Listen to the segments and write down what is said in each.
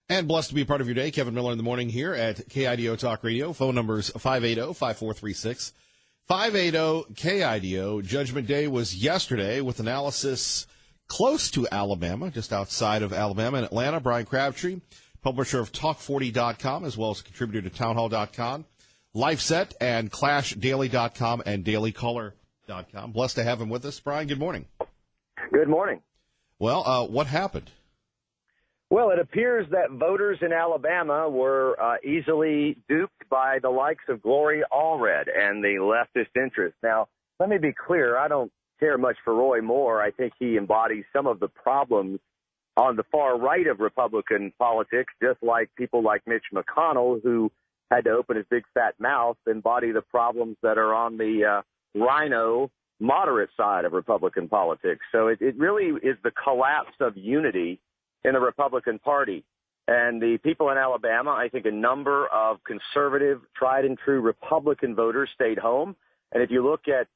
And blessed to be a part of your day. Kevin Miller in the morning here at KIDO Talk Radio. Phone numbers 580-5436. 580-KIDO. Judgment Day was yesterday with analysis close to Alabama, just outside of Alabama in Atlanta. Brian Crabtree, publisher of Talk40.com, as well as contributor to Townhall.com, LifeSet, and ClashDaily.com and DailyCaller.com. Blessed to have him with us. Brian, good morning. Good morning. Well, what happened? Well, it appears that voters in Alabama were easily duped by the likes of Gloria Allred and the leftist interests. Now, let me be clear. I don't care much for Roy Moore. I think he embodies some of the problems on the far right of Republican politics, just like people like Mitch McConnell, who had to open his big fat mouth, embody the problems that are on the rhino moderate side of Republican politics. So it really is the collapse of unity in the Republican Party. And the people in Alabama, I think a number of conservative, tried and true Republican voters stayed home. And if you look at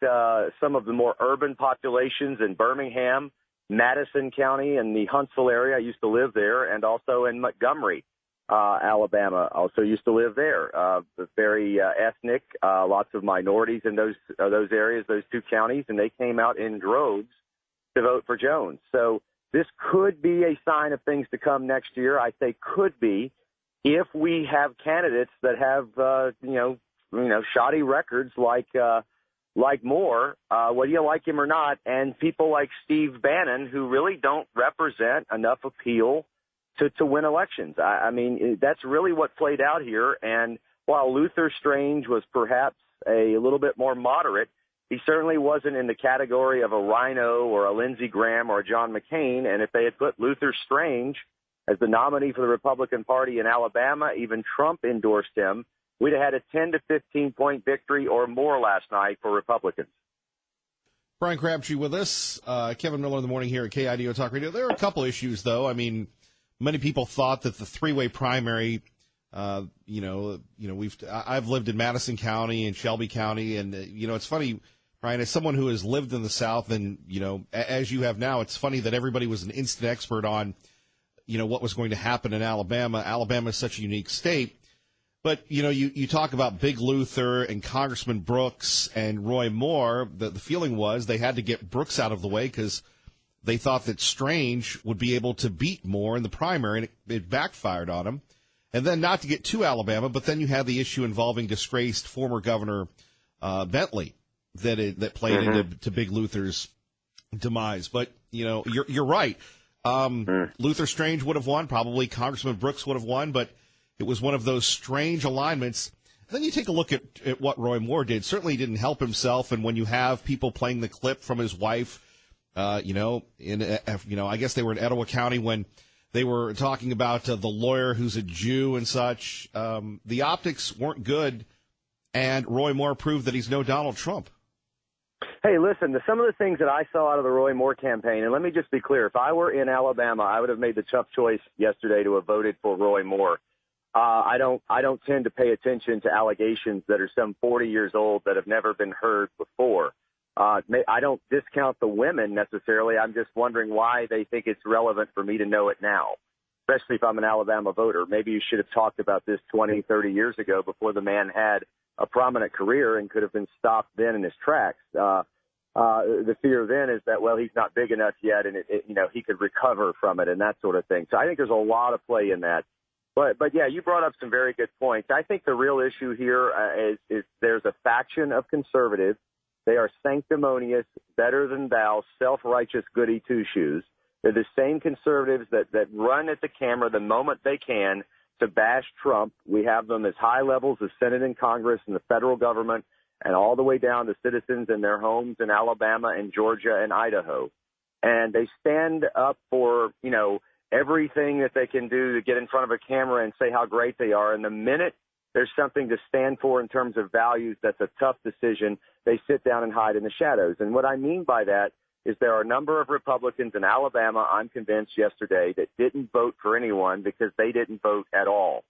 some of the more urban populations in Birmingham, Madison County, and the Huntsville area, I used to live there, and also in Montgomery, Alabama, also used to live there. Very ethnic, lots of minorities in those areas, those two counties, and they came out in droves to vote for Jones. So this could be a sign of things to come next year. I say could be if we have candidates that have, shoddy records like Moore, whether you like him or not, and people like Steve Bannon who really don't represent enough appeal to win elections. I mean, that's really what played out here. And while Luther Strange was perhaps a little bit more moderate, he certainly wasn't in the category of a Rhino or a Lindsey Graham or a John McCain. And if they had put Luther Strange as the nominee for the Republican Party in Alabama, even Trump endorsed him, we'd have had a 10 to 15 point victory or more last night for Republicans. Brian Crabtree with us. Kevin Miller in the morning here at KIDO Talk Radio. There are a couple issues, though. I mean, many people thought that the three-way primary, I've lived in Madison County and Shelby County, and, it's funny, Brian, as someone who has lived in the South and, as you have now, it's funny that everybody was an instant expert on, what was going to happen in Alabama. Alabama is such a unique state. But, you talk about Big Luther and Congressman Brooks and Roy Moore. The feeling was they had to get Brooks out of the way because they thought that Strange would be able to beat Moore in the primary, and it backfired on him. And then not to get to Alabama, but then you had the issue involving disgraced former Governor Bentley that played into Big Luther's demise. But, you're right. Luther Strange would have won. Probably Congressman Brooks would have won, but it was one of those strange alignments. And then you take a look at what Roy Moore did. Certainly he didn't help himself. And when you have people playing the clip from his wife, I guess they were in Etowah County when they were talking about the lawyer who's a Jew and such, the optics weren't good. And Roy Moore proved that he's no Donald Trump. Hey, listen, some of the things that I saw out of the Roy Moore campaign, and let me just be clear, if I were in Alabama, I would have made the tough choice yesterday to have voted for Roy Moore. I don't tend to pay attention to allegations that are some 40 years old that have never been heard before. I don't discount the women necessarily. I'm just wondering why they think it's relevant for me to know it now, especially if I'm an Alabama voter. Maybe you should have talked about this 20, 30 years ago before the man had a prominent career and could have been stopped then in his tracks. The fear then is that, well, he's not big enough yet and he could recover from it and that sort of thing. So I think there's a lot of play in that. But yeah, you brought up some very good points. I think the real issue here is there's a faction of conservatives. They are sanctimonious, better than thou, self-righteous goody two-shoes. They're the same conservatives that run at the camera the moment they can to bash Trump. We have them as high levels as Senate and Congress and the federal government and all the way down to citizens in their homes in Alabama and Georgia and Idaho. And they stand up for, everything that they can do to get in front of a camera and say how great they are. And the minute there's something to stand for in terms of values that's a tough decision, they sit down and hide in the shadows. And what I mean by that is there are a number of Republicans in Alabama, I'm convinced yesterday, that didn't vote for anyone because they didn't vote at all.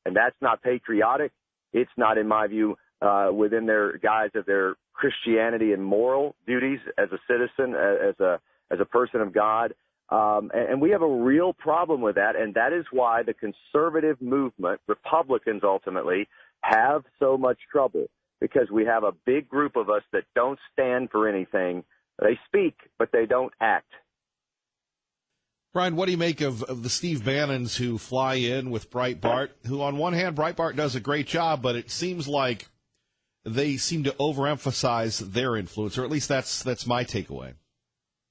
And that's not patriotic. It's not, in my view, within their guise of their Christianity and moral duties as a citizen, as a person of God. And we have a real problem with that, and that is why the conservative movement, Republicans ultimately, have so much trouble, because we have a big group of us that don't stand for anything. They speak, but they don't act. Brian, what do you make of the Steve Bannons who fly in with Breitbart, who on one hand, Breitbart does a great job, but it seems like they seem to overemphasize their influence, or at least that's my takeaway.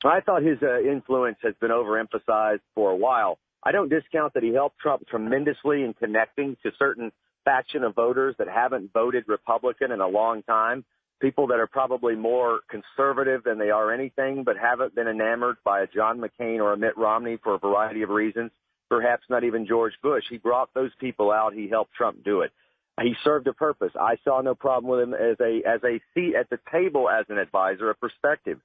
I thought his influence has been overemphasized for a while. I don't discount that he helped Trump tremendously in connecting to certain faction of voters that haven't voted Republican in a long time, people that are probably more conservative than they are anything, but haven't been enamored by a John McCain or a Mitt Romney for a variety of reasons, perhaps not even George Bush. He brought those people out. He helped Trump do it. He served a purpose. I saw no problem with him as a seat at the table as an advisor, a perspective.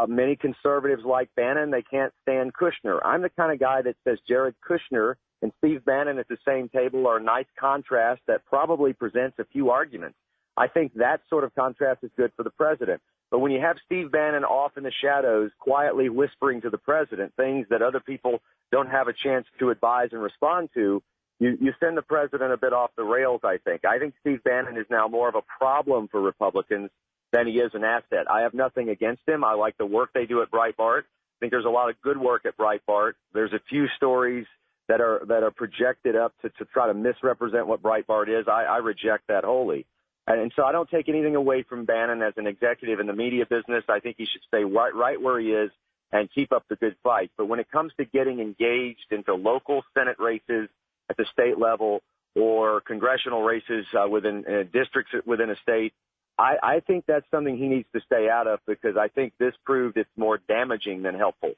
Many conservatives like Bannon, they can't stand Kushner. I'm the kind of guy that says Jared Kushner and Steve Bannon at the same table are a nice contrast that probably presents a few arguments. I think that sort of contrast is good for the president. But when you have Steve Bannon off in the shadows, quietly whispering to the president things that other people don't have a chance to advise and respond to, you send the president a bit off the rails, I think. I think Steve Bannon is now more of a problem for Republicans than he is an asset. I have nothing against him. I like the work they do at Breitbart. I think there's a lot of good work at Breitbart. There's a few stories that are projected up to try to misrepresent what Breitbart is. I reject that wholly. And so I don't take anything away from Bannon as an executive in the media business. I think he should stay right where he is and keep up the good fight. But when it comes to getting engaged into local Senate races at the state level or congressional races within districts within a state, I think that's something he needs to stay out of, because I think this proved it's more damaging than helpful.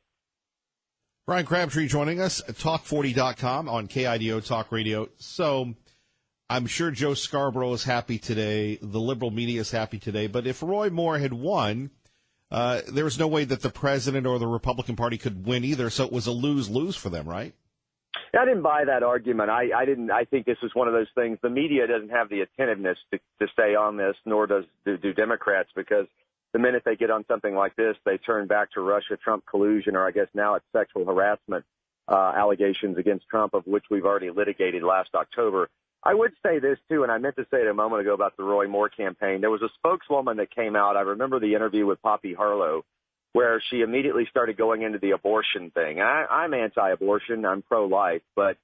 Brian Crabtree joining us at Talk40.com on KIDO Talk Radio. So I'm sure Joe Scarborough is happy today. The liberal media is happy today. But if Roy Moore had won, there was no way that the president or the Republican Party could win either. So it was a lose-lose for them, right? I didn't buy that argument. I didn't. I think this is one of those things. The media doesn't have the attentiveness to stay on this, nor do Democrats, because the minute they get on something like this, they turn back to Russia-Trump collusion, or I guess now it's sexual harassment allegations against Trump, of which we've already litigated last October. I would say this, too, and I meant to say it a moment ago about the Roy Moore campaign. There was a spokeswoman that came out. I remember the interview with Poppy Harlow, where she immediately started going into the abortion thing. I'm anti-abortion. I'm pro-life. But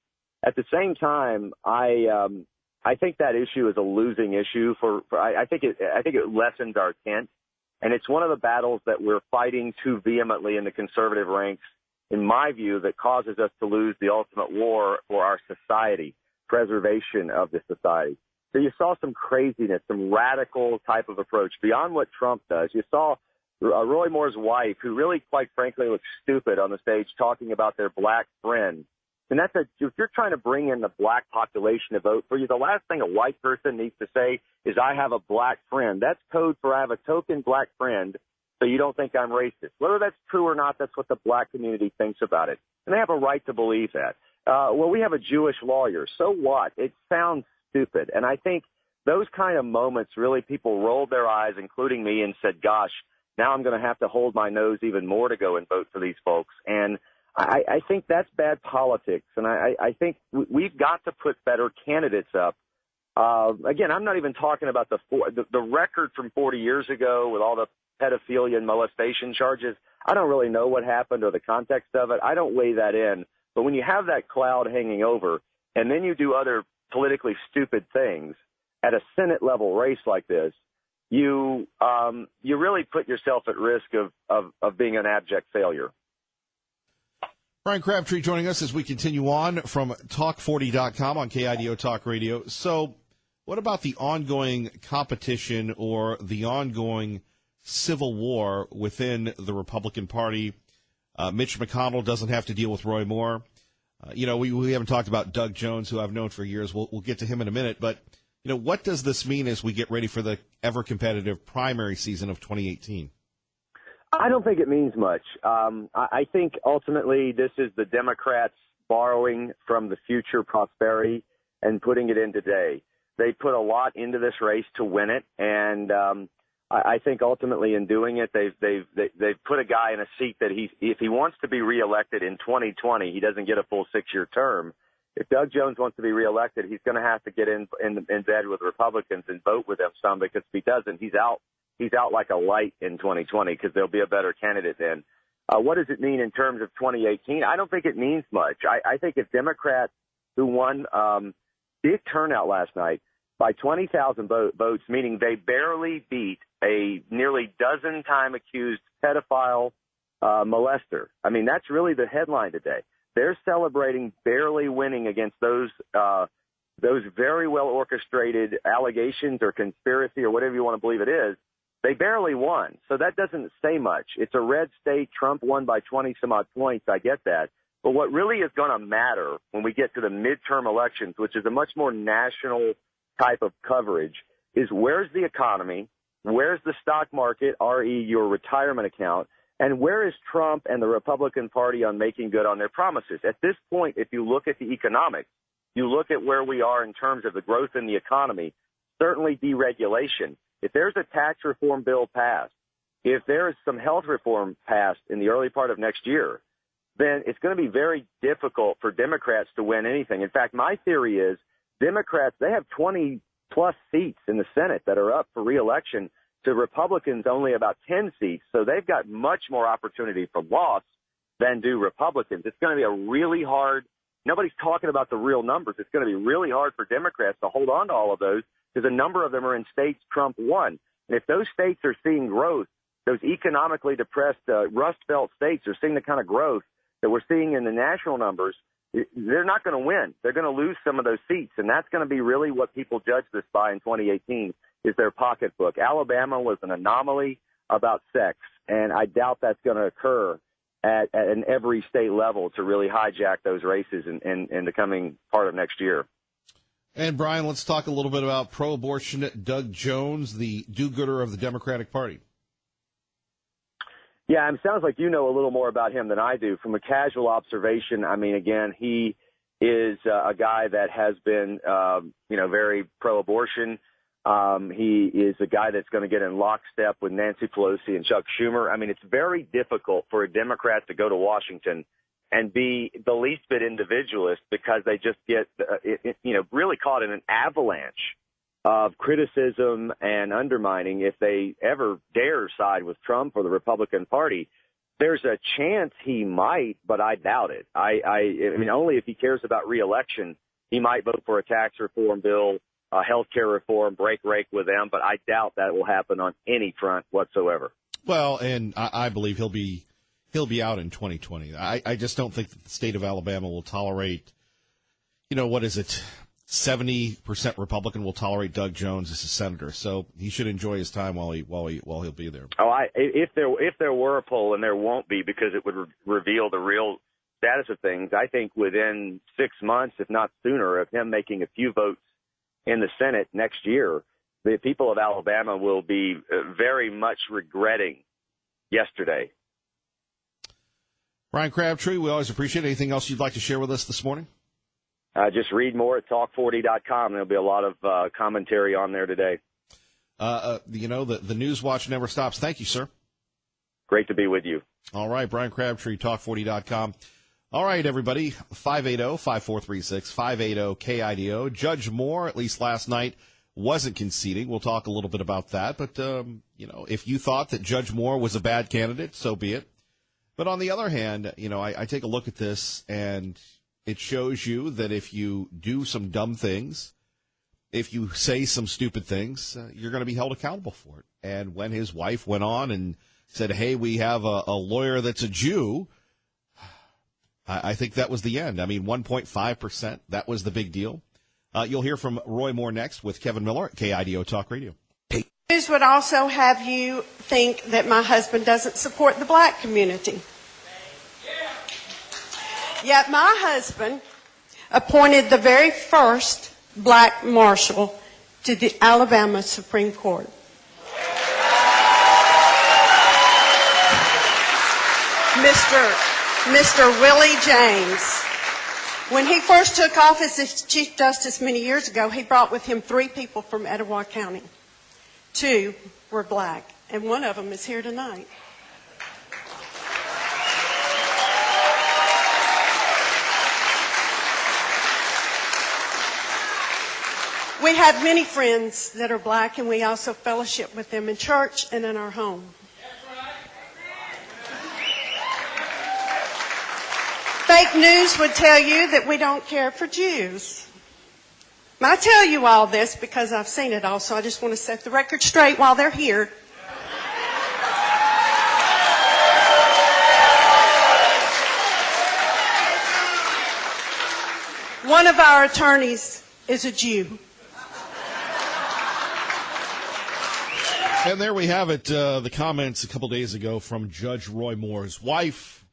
at the same time, I think that issue is a losing issue. I think it lessens our tent. And it's one of the battles that we're fighting too vehemently in the conservative ranks, in my view, that causes us to lose the ultimate war for our society, preservation of the society. So you saw some craziness, some radical type of approach beyond what Trump does. You saw Roy Moore's wife, who really, quite frankly, looks stupid on the stage talking about their black friend. And if you're trying to bring in the black population to vote for you, the last thing a white person needs to say is, I have a black friend. That's code for I have a token black friend, so you don't think I'm racist. Whether that's true or not, that's what the black community thinks about it. And they have a right to believe that. Well, we have a Jewish lawyer. So what? It sounds stupid. And I think those kind of moments, really, people rolled their eyes, including me, and said, gosh, now I'm going to have to hold my nose even more to go and vote for these folks. And I think that's bad politics. And I think we've got to put better candidates up. Again, I'm not even talking about the record from 40 years ago with all the pedophilia and molestation charges. I don't really know what happened or the context of it. I don't weigh that in. But when you have that cloud hanging over and then you do other politically stupid things at a Senate level race like this, you really put yourself at risk of being an abject failure. Brian Crabtree joining us as we continue on from Talk40.com on KIDO Talk Radio. So what about the ongoing competition or the ongoing civil war within the Republican Party? Mitch McConnell doesn't have to deal with Roy Moore. We haven't talked about Doug Jones, who I've known for years. We'll get to him in a minute. But, what does this mean as we get ready for the ever-competitive primary season of 2018? I don't think it means much. I think ultimately this is the Democrats borrowing from the future prosperity and putting it in today. They put a lot into this race to win it, and I think ultimately in doing it, they've put a guy in a seat that if he wants to be reelected in 2020, he doesn't get a full 6-year term. If Doug Jones wants to be reelected, he's going to have to get in bed with Republicans and vote with them some, because if he doesn't, he's out like a light in 2020, because there'll be a better candidate then. What does it mean in terms of 2018? I don't think it means much. I think if Democrats who won big turnout last night by 20,000 votes, meaning they barely beat a nearly dozen-time accused pedophile molester. I mean, that's really the headline today. They're celebrating barely winning against those very well orchestrated allegations or conspiracy or whatever you want to believe it is. They barely won. So that doesn't say much. It's a red state. Trump won by 20 some odd points. I get that. But what really is going to matter when we get to the midterm elections, which is a much more national type of coverage, is where's the economy? Where's the stock market, re your retirement account? And where is Trump and the Republican Party on making good on their promises? At this point, if you look at the economics, you look at where we are in terms of the growth in the economy, certainly deregulation. If there's a tax reform bill passed, if there is some health reform passed in the early part of next year, then it's going to be very difficult for Democrats to win anything. In fact, my theory is Democrats, they have 20-plus seats in the Senate that are up for re-election, to Republicans only about 10 seats. So they've got much more opportunity for loss than do Republicans. It's going to be a really hard – nobody's talking about the real numbers. It's going to be really hard for Democrats to hold on to all of those, because a number of them are in states Trump won. And if those states are seeing growth, those economically depressed Rust Belt states are seeing the kind of growth that we're seeing in the national numbers, they're not going to win. They're going to lose some of those seats, and that's going to be really what people judge this by in 2018, is their pocketbook. Alabama was an anomaly about sex, and I doubt that's going to occur at an every state level to really hijack those races in the coming part of next year. And, Brian, let's talk a little bit about pro-abortion Doug Jones, the do-gooder of the Democratic Party. Yeah, it sounds like you know a little more about him than I do. From a casual observation, I mean, again, he is a guy that has been, very pro-abortion. He is a guy that's going to get in lockstep with Nancy Pelosi and Chuck Schumer. I mean, it's very difficult for a Democrat to go to Washington and be the least bit individualist, because they just get, really caught in an avalanche of criticism and undermining if they ever dare side with Trump or the Republican Party. There's a chance he might, but I doubt it. I mean, only if he cares about re-election, he might vote for a tax reform bill, health care reform, break with them, but I doubt that will happen on any front whatsoever. Well, and I believe he'll be out in 2020. I just don't think that the state of Alabama will tolerate, 70% Republican will tolerate Doug Jones as a senator. So he should enjoy his time while he'll be there. Oh, if there were a poll, and there won't be, because it would reveal the real status of things, I think within 6 months, if not sooner, of him making a few votes in the Senate next year, the people of Alabama will be very much regretting yesterday. Brian Crabtree, we always appreciate it. Anything else you'd like to share with us this morning? Just read more at talk40.com. There'll be a lot of commentary on there today. The news watch never stops. Thank you, sir. Great to be with you. All right, Brian Crabtree, talk40.com. All right, everybody, 580-5436, 580-KIDO. Judge Moore, at least last night, wasn't conceding. We'll talk a little bit about that. But, if you thought that Judge Moore was a bad candidate, so be it. But on the other hand, I take a look at this, and it shows you that if you do some dumb things, if you say some stupid things, you're going to be held accountable for it. And when his wife went on and said, hey, we have a lawyer that's a Jew, I think that was the end. I mean, 1.5%, that was the big deal. You'll hear from Roy Moore next with Kevin Miller at KIDO Talk Radio. News would also have you think that my husband doesn't support the black community. Yet my husband appointed the very first black marshal to the Alabama Supreme Court. Mr. Willie James. When he first took office as Chief Justice many years ago, he brought with him 3 people from Etowah County. 2 were black, and one of them is here tonight. We have many friends that are black, and we also fellowship with them in church and in our home. Fake news would tell you that we don't care for Jews. I tell you all this because I've seen it all, so I just want to set the record straight while they're here. One of our attorneys is a Jew. And there we have it, the comments a couple days ago from Judge Roy Moore's wife,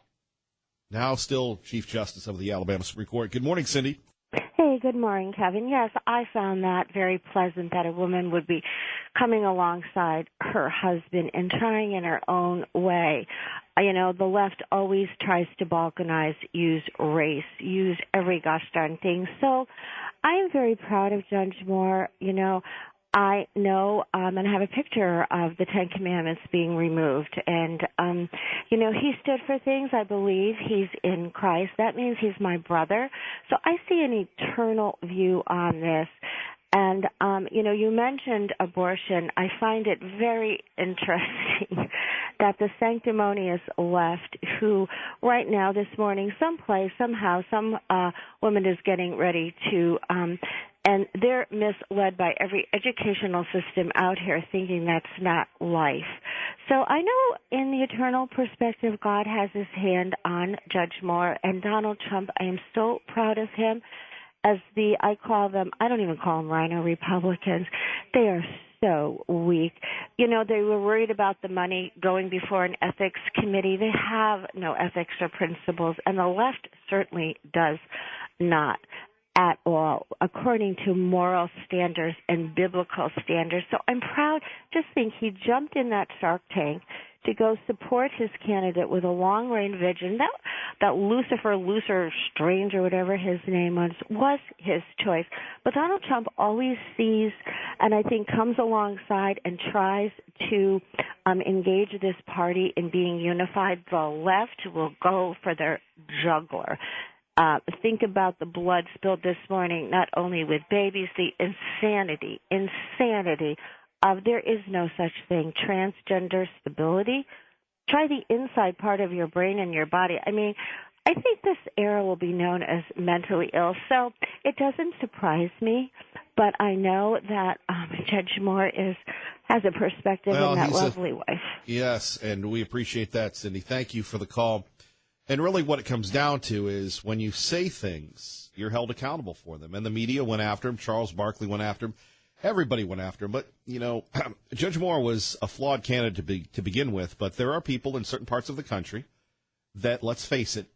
now still Chief Justice of the Alabama Supreme Court. Good morning, Cindy. Hey, good morning, Kevin. Yes, I found that very pleasant that a woman would be coming alongside her husband and trying in her own way. You know, the left always tries to balkanize, use race, use every gosh darn thing. So I am very proud of Judge Moore. You know, I know, and I have a picture of the Ten Commandments being removed. And, you know, he stood for things. I believe he's in Christ. That means he's my brother. So I see an eternal view on this. And, you know, you mentioned abortion. I find it very interesting that the sanctimonious left, who right now this morning, someplace, somehow, some woman is getting ready to and they're misled by every educational system out here thinking that's not life. So I know in the eternal perspective, God has his hand on Judge Moore and Donald Trump. I am so proud of him as I don't even call them rhino Republicans. They are so weak. You know, they were worried about the money going before an ethics committee. They have no ethics or principles, and the left certainly does not at all, according to moral standards and biblical standards. So I'm proud. Just think, he jumped in that Shark Tank to go support his candidate with a long-range vision. That Lucifer Strange, or whatever his name was his choice. But Donald Trump always sees, and I think comes alongside and tries to engage this party in being unified. The left will go for their jugular. Think about the blood spilled this morning, not only with babies, the insanity of there is no such thing, transgender stability. Try the inside part of your brain and your body. I mean, I think this era will be known as mentally ill, so it doesn't surprise me, but I know that Judge Moore has a perspective in that lovely wife. Yes, and we appreciate that, Cindy. Thank you for the call. And really what it comes down to is when you say things, you're held accountable for them. And the media went after him. Charles Barkley went after him. Everybody went after him. But, you know, Judge Moore was a flawed candidate to begin with. But there are people in certain parts of the country that, let's face it,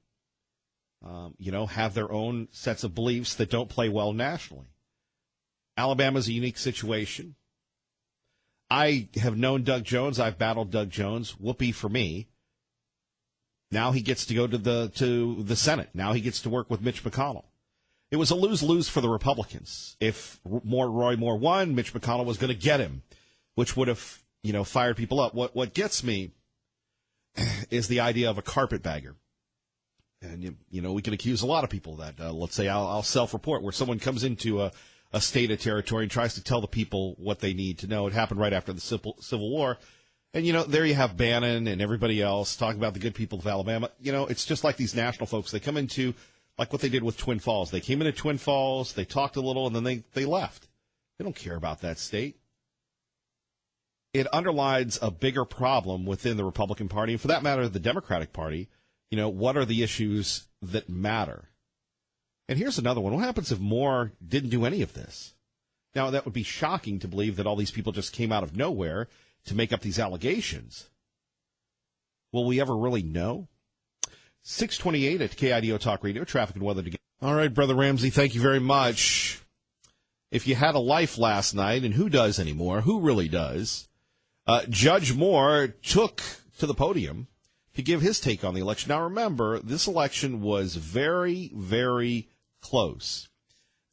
you know, have their own sets of beliefs that don't play well nationally. Alabama's a unique situation. I have known Doug Jones. I've battled Doug Jones. Whoopee for me. Now he gets to go to the Senate. Now he gets to work with Mitch McConnell. It was a lose-lose for the Republicans. If Roy Moore won, Mitch McConnell was going to get him, which would have, you know, fired people up. What gets me is the idea of a carpetbagger. And, you know, we can accuse a lot of people of that. Let's say I'll self-report where someone comes into a state of territory and tries to tell the people what they need to know. It happened right after the Civil War. And, you know, there you have Bannon and everybody else talking about the good people of Alabama. You know, it's just like these national folks. They come into, like what they did with Twin Falls. They came into Twin Falls, they talked a little, and then they left. They don't care about that state. It underlines a bigger problem within the Republican Party, and for that matter, the Democratic Party. You know, what are the issues that matter? And here's another one. What happens if Moore didn't do any of this? Now, that would be shocking to believe that all these people just came out of nowhere to make up these allegations. Will we ever really know? 628 at KIDO Talk Radio, traffic and weather together. All right, Brother Ramsey, thank you very much. If you had a life last night, and who does anymore? Who really does? Judge Moore took to the podium to give his take on the election. Now, remember, this election was very, very close.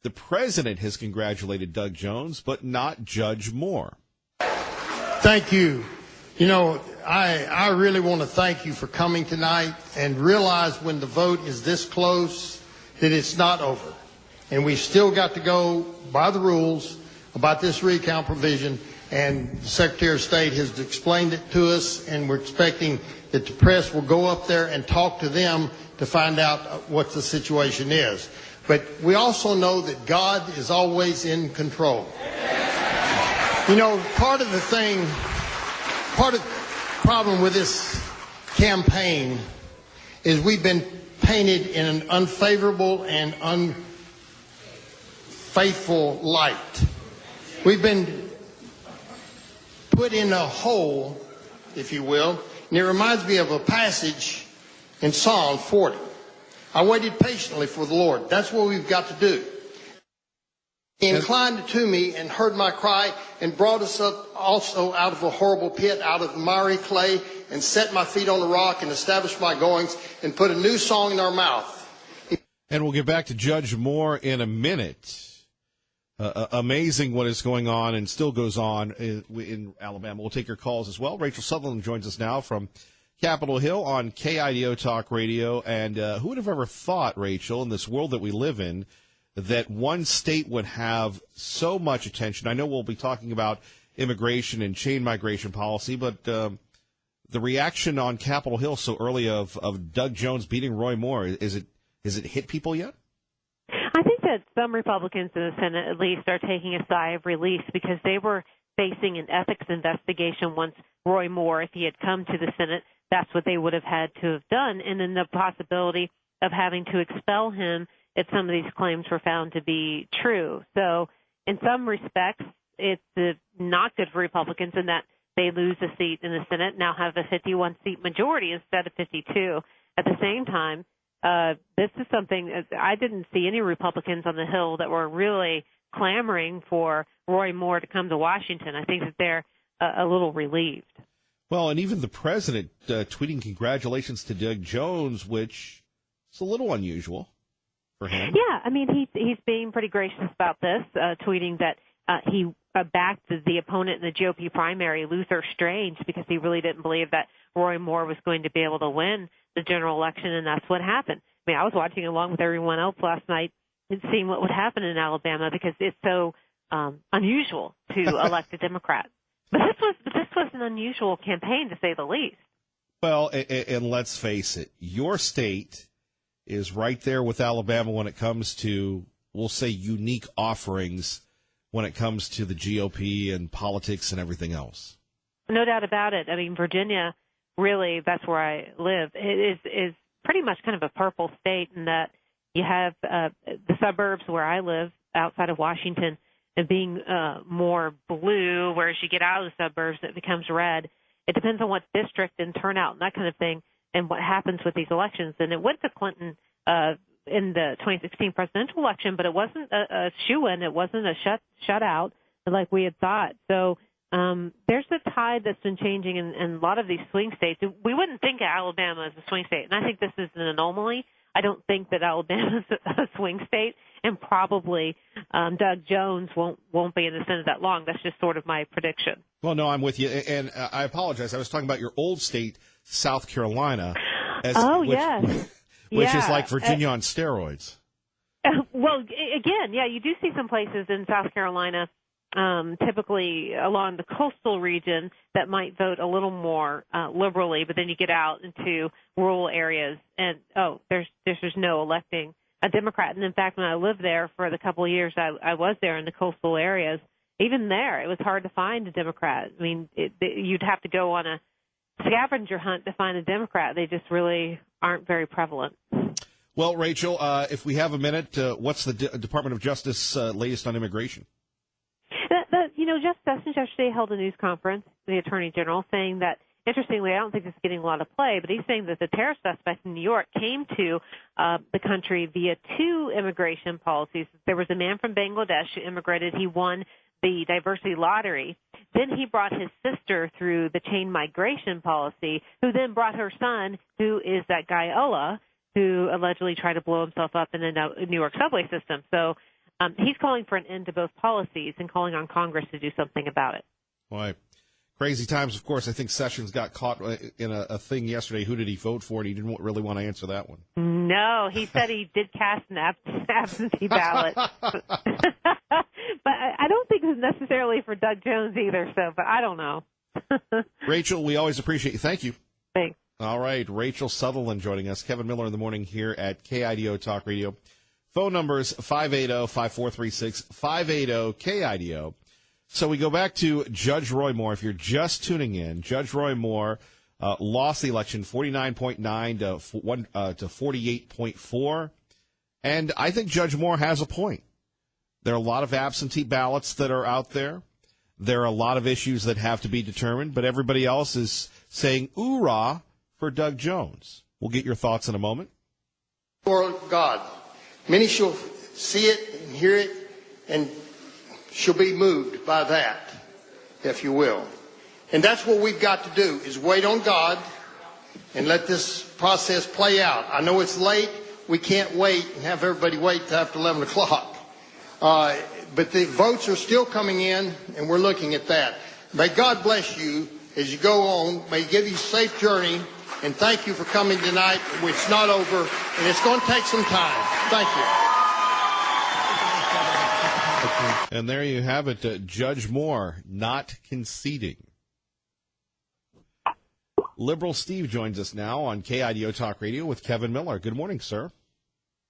The president has congratulated Doug Jones, but not Judge Moore. Thank you. You know, I really want to thank you for coming tonight and realize when the vote is this close that it's not over. And we still got to go by the rules about this recount provision, and the Secretary of State has explained it to us, and we're expecting that the press will go up there and talk to them to find out what the situation is. But we also know that God is always in control. You know, part of the problem with this campaign is we've been painted in an unfavorable and unfaithful light. We've been put in a hole, if you will, and it reminds me of a passage in Psalm 40. I waited patiently for the Lord. That's what we've got to do. He inclined to me and heard my cry and brought us up also out of a horrible pit, out of the miry clay, and set my feet on the rock and established my goings and put a new song in our mouth. And we'll get back to Judge Moore in a minute. Amazing what is going on and still goes on in Alabama. We'll take your calls as well. Rachel Sutherland joins us now from Capitol Hill on KIDO Talk Radio. And who would have ever thought, Rachel, in this world that we live in, that one state would have so much attention? I know we'll be talking about immigration and chain migration policy, but the reaction on Capitol Hill so early of Doug Jones beating Roy Moore, is it hit people yet? I think that some Republicans in the Senate at least are taking a sigh of relief because they were facing an ethics investigation once Roy Moore, if he had come to the Senate, that's what they would have had to have done, and then the possibility of having to expel him if some of these claims were found to be true. So in some respects, it's not good for Republicans in that they lose a seat in the Senate, now have a 51-seat majority instead of 52. At the same time, this is something I didn't see any Republicans on the Hill that were really clamoring for Roy Moore to come to Washington. I think that they're a little relieved. Well, and even the president tweeting congratulations to Doug Jones, which is a little unusual for him. Yeah, I mean, he's being pretty gracious about this, tweeting that he backed the opponent in the GOP primary, Luther Strange, because he really didn't believe that Roy Moore was going to be able to win the general election, and that's what happened. I mean, I was watching along with everyone else last night and seeing what would happen in Alabama because it's so unusual to elect a Democrat. But this was an unusual campaign, to say the least. Well, and let's face it, your state is right there with Alabama when it comes to, we'll say, unique offerings when it comes to the GOP and politics and everything else. No doubt about it. I mean, Virginia, really, that's where I live. It is pretty much kind of a purple state in that you have the suburbs where I live outside of Washington and being more blue, whereas you get out of the suburbs, it becomes red. It depends on what district and turnout and that kind of thing and what happens with these elections. And it went to Clinton in the 2016 presidential election, but it wasn't a shoo-in. It wasn't a shutout like we had thought. So there's a tide that's been changing in a lot of these swing states. We wouldn't think of Alabama as a swing state, and I think this is an anomaly. I don't think that Alabama is a swing state, and probably Doug Jones won't be in the Senate that long. That's just sort of my prediction. Well, no, I'm with you, and I apologize. I was talking about your old state, South Carolina. Yes. Which is like Virginia on steroids. Well, again, yeah, you do see some places in South Carolina, typically along the coastal region, that might vote a little more liberally, but then you get out into rural areas, and there's no electing a Democrat. And in fact, when I lived there for the couple of years I was there in the coastal areas, even there it was hard to find a Democrat. I mean, you'd have to go on a scavenger hunt to find a Democrat. They just really aren't very prevalent. Well, Rachel, if we have a minute, what's the Department of Justice latest on immigration? Jeff Sessions yesterday held a news conference, the Attorney General, saying that, interestingly, I don't think this is getting a lot of play, but he's saying that the terror suspect in New York came to the country via two immigration policies. There was a man from Bangladesh who immigrated. He won the diversity lottery. Then he brought his sister through the chain migration policy, who then brought her son, who is that guy Ola, who allegedly tried to blow himself up in the New York subway system. So he's calling for an end to both policies and calling on Congress to do something about it. Boy, Crazy times, of course. I think Sessions got caught in a thing yesterday. Who did he vote for? And he didn't really want to answer that one. No, he said he did cast an absentee ballot. But I don't think it was necessarily for Doug Jones either, but I don't know. Rachel, we always appreciate you. Thank you. Thanks. All right, Rachel Sutherland joining us. Kevin Miller in the morning here at KIDO Talk Radio. Phone numbers 580-5436, 580-KIDO. So we go back to Judge Roy Moore. If you're just tuning in, Judge Roy Moore lost the election 49.9 to 48.4. And I think Judge Moore has a point. There are a lot of absentee ballots that are out there. There are a lot of issues that have to be determined, but everybody else is saying oorah for Doug Jones. We'll get your thoughts in a moment. For God, many shall see it and hear it, and shall be moved by that, if you will. And that's what we've got to do, is wait on God and let this process play out. I know it's late. We can't wait and have everybody wait till after 11 o'clock. But the votes are still coming in, and we're looking at that. May God bless you as you go on. May He give you a safe journey, and thank you for coming tonight. It's not over, and it's going to take some time. Thank you. And there you have it, Judge Moore not conceding. Liberal Steve joins us now on KIDO Talk Radio with Kevin Miller. Good morning, sir.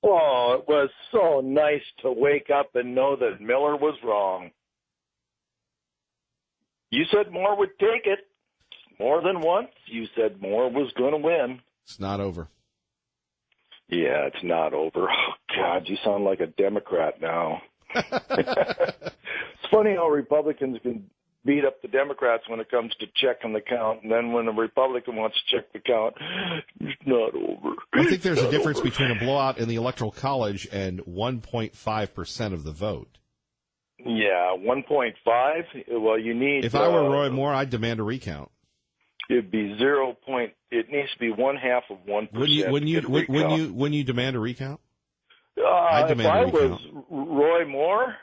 Oh, it was so nice to wake up and know that Miller was wrong. You said Moore would take it more than once. You said Moore was going to win. It's not over. Yeah, it's not over. Oh, God, you sound like a Democrat now. It's funny how Republicans can beat up the Democrats when it comes to checking the count, and then when a Republican wants to check the count, it's not over. I think there's a difference between a blowout in the Electoral College and 1.5% of the vote. Yeah, 1.5. Well, you need. If I were Roy Moore, I'd demand a recount. It'd be 0. It needs to be 1/2 of 1%. Wouldn't you demand a recount? I'd demand if I a recount. was Roy Moore,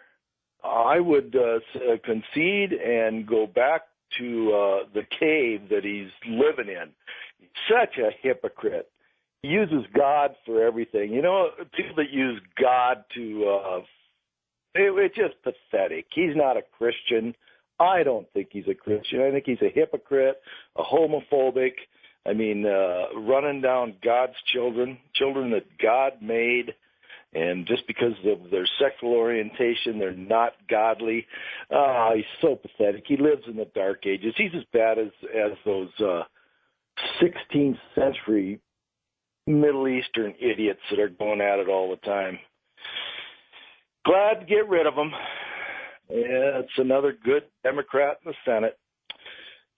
I would concede and go back to the cave that he's living in. He's such a hypocrite. He uses God for everything. You know, people that use God to it's just pathetic. He's not a Christian. I don't think he's a Christian. I think he's a hypocrite, a homophobic. I mean, running down God's children that God made. And just because of their sexual orientation, they're not godly. He's so pathetic. He lives in the dark ages. He's as bad as those 16th century Middle Eastern idiots that are going at it all the time. Glad to get rid of him. Yeah, it's another good Democrat in the Senate.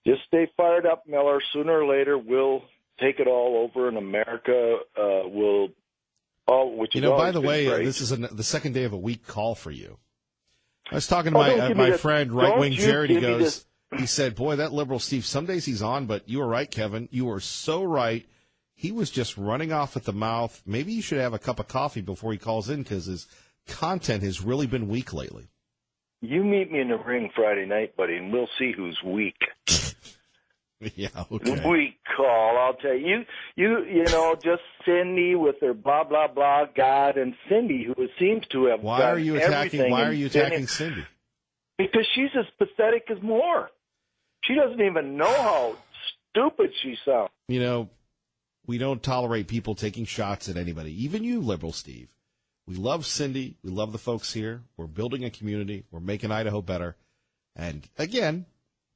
Just stay fired up, Miller. Sooner or later, we'll take it all over, and America will. By the way, this is the second day of a week call for you. I was talking to my friend, Right Wing Jared. He said, boy, that liberal Steve, some days he's on, but you were right, Kevin. You were so right. He was just running off at the mouth. Maybe you should have a cup of coffee before he calls in because his content has really been weak lately. You meet me in the ring Friday night, buddy, and we'll see who's weak. Yeah, okay. Weak call, I'll tell you. You know, just Cindy with her blah, blah, blah, God, and Cindy, who seems to have Why are you attacking Cindy? Because she's as pathetic as Moore. She doesn't even know how stupid she sounds. You know, we don't tolerate people taking shots at anybody, even you, liberal Steve. We love Cindy. We love the folks here. We're building a community. We're making Idaho better. And, again,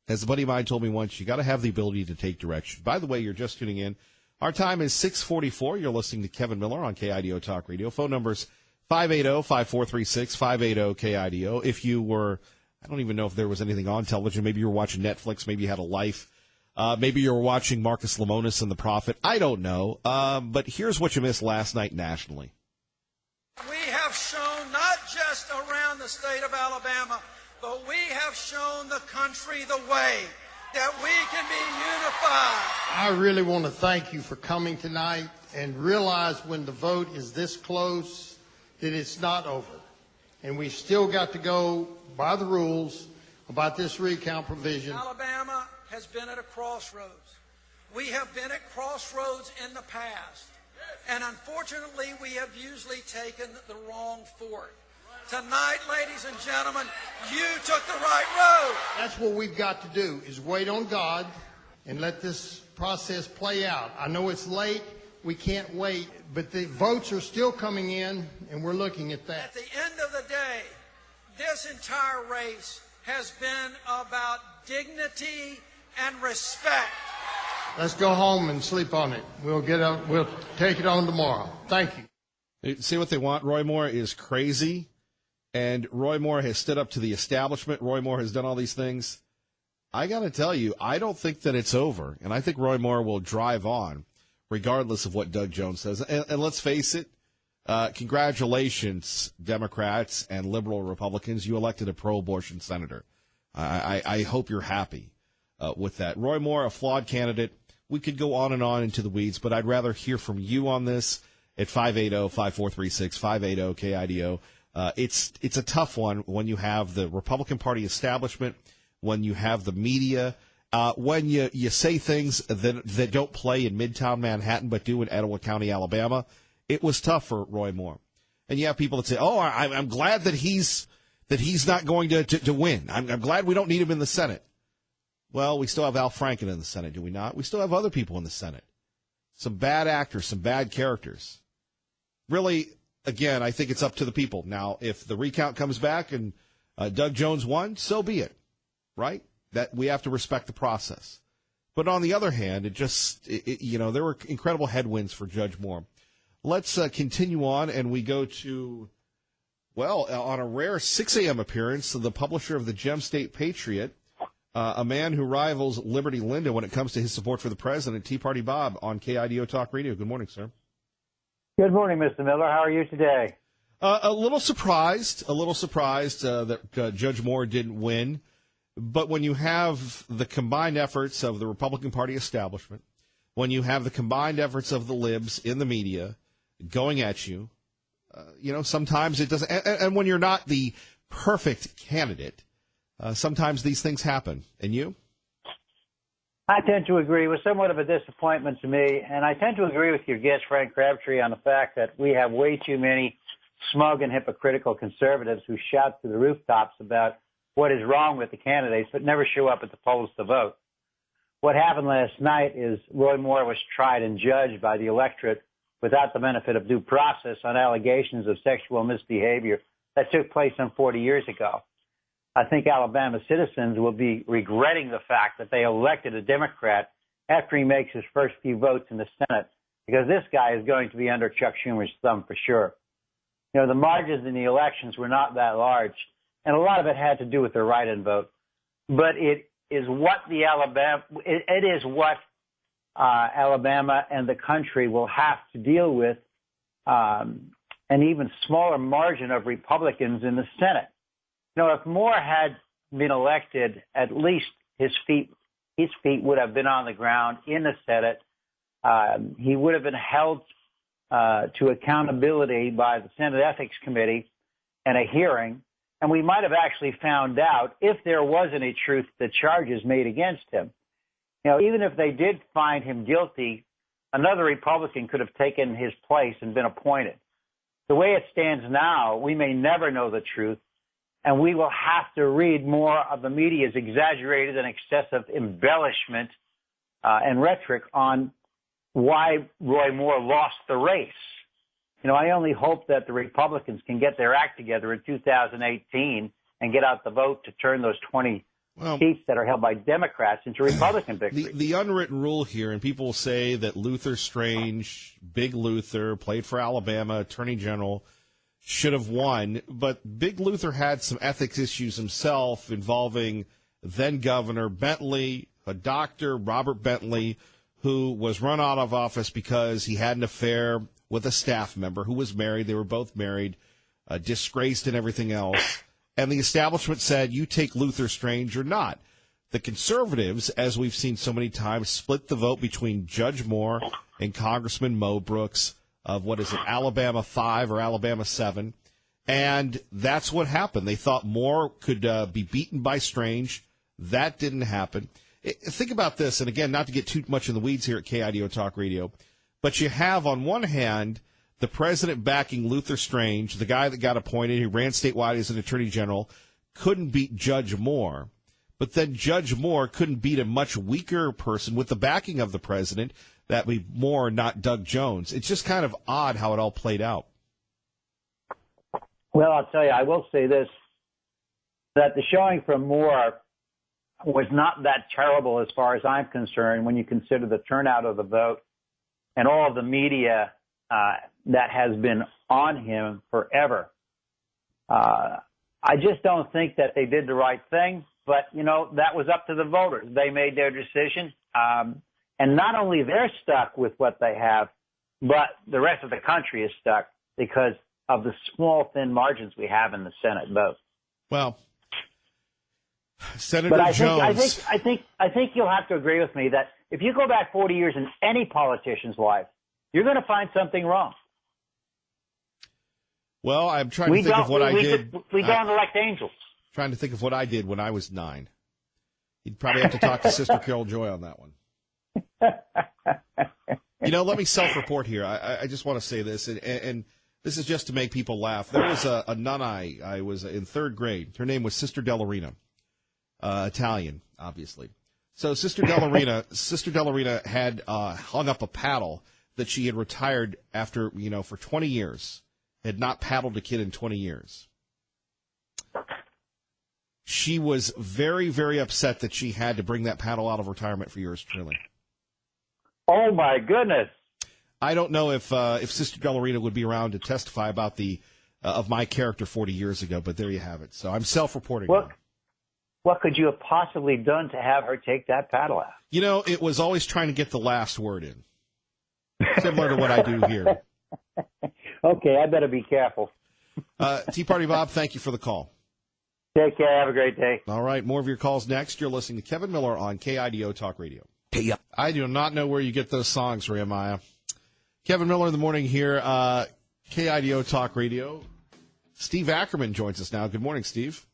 as a buddy of mine told me once, you got to have the ability to take direction. By the way, you're just tuning in. Our time is 6:44. You're listening to Kevin Miller on KIDO Talk Radio. Phone numbers 580-5436, 580-KIDO. If you were, I don't even know if there was anything on television. Maybe you were watching Netflix. Maybe you had a life. Maybe you were watching Marcus Lemonis and The Prophet. I don't know. But here's what you missed last night nationally. We have shown not just around the state of Alabama, but we have shown the country the way that we can be unified. I really want to thank you for coming tonight and realize when the vote is this close that it's not over. And we still got to go by the rules about this recount provision. Alabama has been at a crossroads. We have been at crossroads in the past, and unfortunately, we have usually taken the wrong fork. Tonight, ladies and gentlemen, you took the right road. That's what we've got to do, is wait on God and let this process play out. I know it's late. We can't wait, but the votes are still coming in, and we're looking at that. At the end of the day, this entire race has been about dignity and respect. Let's go home and sleep on it. We'll take it on tomorrow. Thank you. See what they want? Roy Moore is crazy, and Roy Moore has stood up to the establishment. Roy Moore has done all these things. I got to tell you, I don't think that it's over, and I think Roy Moore will drive on, regardless of what Doug Jones says. And let's face it, congratulations, Democrats and liberal Republicans. You elected a pro-abortion senator. I hope you're happy with that. Roy Moore, a flawed candidate. We could go on and on into the weeds, but I'd rather hear from you on this at 580-5436, 580-KIDO. It's a tough one when you have the Republican Party establishment, when you have the media, when you say things that don't play in Midtown Manhattan but do in Etowah County, Alabama. It was tough for Roy Moore. And you have people that say, oh, I'm glad that he's not going to win. I'm glad we don't need him in the Senate. Well, we still have Al Franken in the Senate, do we not? We still have other people in the Senate. Some bad actors, some bad characters. Really, again, I think it's up to the people. Now, if the recount comes back and Doug Jones won, so be it, right? That we have to respect the process. But on the other hand, there were incredible headwinds for Judge Moore. Let's continue on, and we go to, on a rare 6 a.m. appearance, the publisher of the Gem State Patriot, a man who rivals Liberty Linda when it comes to his support for the president, Tea Party Bob on KIDO Talk Radio. Good morning, sir. Good morning, Mr. Miller. How are you today? A little surprised that Judge Moore didn't win. But when you have the combined efforts of the Republican Party establishment, when you have the combined efforts of the libs in the media going at you, sometimes it doesn't. And when you're not the perfect candidate, sometimes these things happen. And you? I tend to agree. It was somewhat of a disappointment to me, and I tend to agree with your guest, Frank Crabtree, on the fact that we have way too many smug and hypocritical conservatives who shout to the rooftops about what is wrong with the candidates, but never show up at the polls to vote. What happened last night is Roy Moore was tried and judged by the electorate without the benefit of due process on allegations of sexual misbehavior that took place some 40 years ago. I think Alabama citizens will be regretting the fact that they elected a Democrat after he makes his first few votes in the Senate, because this guy is going to be under Chuck Schumer's thumb for sure. The margins in the elections were not that large, and a lot of it had to do with the write-in vote. But it is what Alabama and the country will have to deal with, an even smaller margin of Republicans in the Senate. If Moore had been elected, at least his feet would have been on the ground in the Senate. He would have been held to accountability by the Senate Ethics Committee and a hearing, and we might have actually found out, if there was any truth to the charges made against him. Even if they did find him guilty, another Republican could have taken his place and been appointed. The way it stands now, we may never know the truth, and we will have to read more of the media's exaggerated and excessive embellishment and rhetoric on why Roy Moore lost the race. I only hope that the Republicans can get their act together in 2018 and get out the vote to turn those 20 seats that are held by Democrats into Republican victories. The unwritten rule here, and people say that Luther Strange, Big Luther, played for Alabama, Attorney General, should have won, but Big Luther had some ethics issues himself involving then-Governor Bentley, a doctor, Robert Bentley, who was run out of office because he had an affair with a staff member who was married. They were both married, disgraced and everything else. And the establishment said, you take Luther Strange or not. The conservatives, as we've seen so many times, split the vote between Judge Moore and Congressman Mo Brooks of, Alabama 5 or Alabama 7. And that's what happened. They thought Moore could be beaten by Strange. That didn't happen. Think about this, and again, not to get too much in the weeds here at KIDO Talk Radio, but you have on one hand the president backing Luther Strange, the guy that got appointed, who ran statewide as an attorney general, couldn't beat Judge Moore. But then Judge Moore couldn't beat a much weaker person with the backing of the president, that would be Moore, not Doug Jones. It's just kind of odd how it all played out. Well, I'll tell you, I will say this, that the showing from Moore was not that terrible as far as I'm concerned when you consider the turnout of the vote and all of the media that has been on him forever. I just don't think that they did the right thing, but, that was up to the voters. They made their decision. And not only they're stuck with what they have, but the rest of the country is stuck because of the small, thin margins we have in the Senate vote. Well, Senator Jones. I think you'll have to agree with me that if you go back 40 years in any politician's life, you're going to find something wrong. Well, I'm trying to think of what I did. We don't elect angels. Trying to think of what I did when I was 9. You'd probably have to talk to Sister Carol Joy on that one. Let me self-report here. I just want to say this, and this is just to make people laugh. There was a nun I was in 3rd grade. Her name was Sister Dellarina. Italian, obviously. So Sister Dellarina had hung up a paddle that she had retired after, for 20 years. Had not paddled a kid in 20 years. She was very, very upset that she had to bring that paddle out of retirement for yours truly. Oh, my goodness. I don't know if Sister Dellarina would be around to testify about of my character 40 years ago, but there you have it. So I'm self-reporting now. What could you have possibly done to have her take that paddle out? It was always trying to get the last word in. Similar to what I do here. Okay, I better be careful. Tea Party Bob, thank you for the call. Take care. Have a great day. All right, more of your calls next. You're listening to Kevin Miller on KIDO Talk Radio. I do not know where you get those songs, Maya. Kevin Miller in the morning here, KIDO Talk Radio. Steve Ackerman joins us now. Good morning, Steve.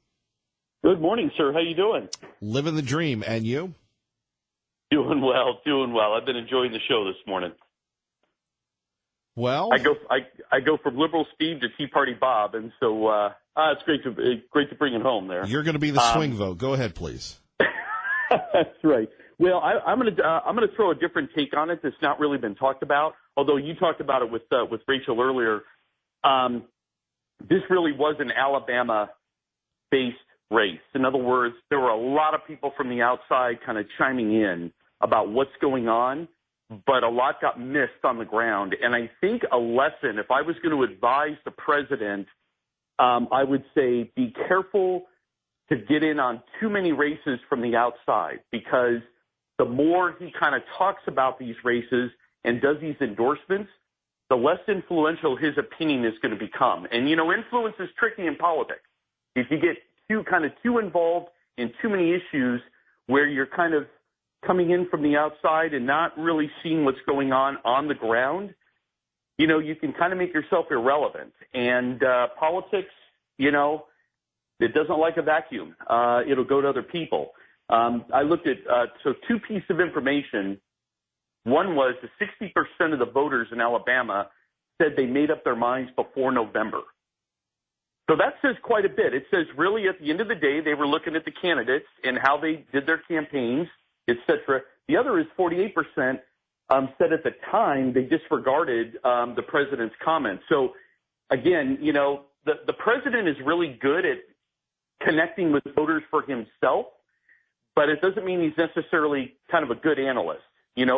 Good morning, sir. How you doing? Living the dream. And you? Doing well. I've been enjoying the show this morning. Well, I go from Liberal Steve to Tea Party Bob, and so it's great to bring it home there. You're going to be the swing vote. Go ahead, please. That's right. Well, I'm going to throw a different take on it that's not really been talked about. Although you talked about it with Rachel earlier, this really was an Alabama-based race. In other words, there were a lot of people from the outside kind of chiming in about what's going on, but a lot got missed on the ground. And I think a lesson, if I was going to advise the president, I would say be careful to get in on too many races from the outside, because the more he kind of talks about these races and does these endorsements, the less influential his opinion is going to become. And, influence is tricky in politics. If you get too involved in too many issues where you're kind of coming in from the outside and not really seeing what's going on the ground, you can kind of make yourself irrelevant. And politics, it doesn't like a vacuum. It'll go to other people. I looked at two pieces of information. One was the 60% of the voters in Alabama said they made up their minds before November. So that says quite a bit. It says really at the end of the day, they were looking at the candidates and how they did their campaigns, et cetera. The other is 48% said at the time they disregarded the president's comments. So again, the president is really good at connecting with voters for himself, but it doesn't mean he's necessarily kind of a good analyst,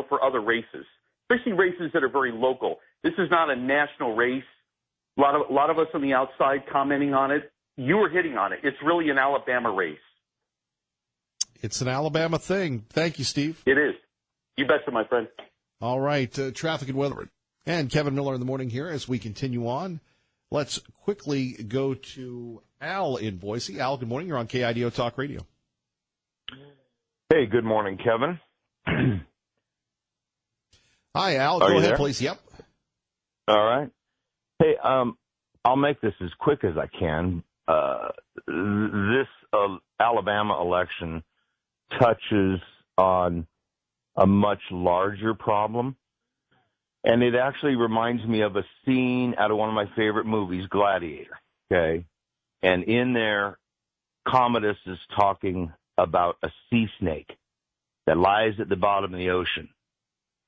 for other races, especially races that are very local. This is not a national race. A lot of us on the outside commenting on it. You were hitting on it. It's really an Alabama race. It's an Alabama thing. Thank you, Steve. It is. You betcha, my friend. All right. Traffic and weather. And Kevin Miller in the morning here as we continue on. Let's quickly go to Al in Boise. Al, good morning. You're on KIDO Talk Radio. Hey, good morning, Kevin. Hi, Al. Go ahead, please. Yep. All right. Hey, I'll make this as quick as I can. This Alabama election touches on a much larger problem. And it actually reminds me of a scene out of one of my favorite movies, Gladiator. Okay. And in there, Commodus is talking about a sea snake that lies at the bottom of the ocean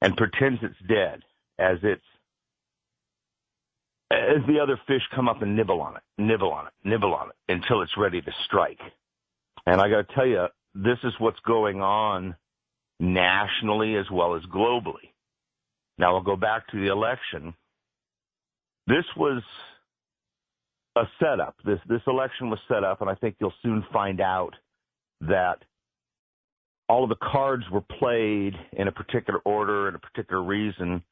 and pretends it's dead as the other fish come up and nibble on it until it's ready to strike. And I got to tell you, this is what's going on nationally as well as globally. Now I'll go back to the election. This was a setup. This election was set up, and I think you'll soon find out that all of the cards were played in a particular order and a particular reason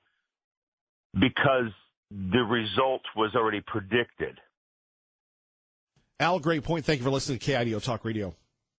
because the result was already predicted. Al, great point. Thank you for listening to KIDO Talk Radio.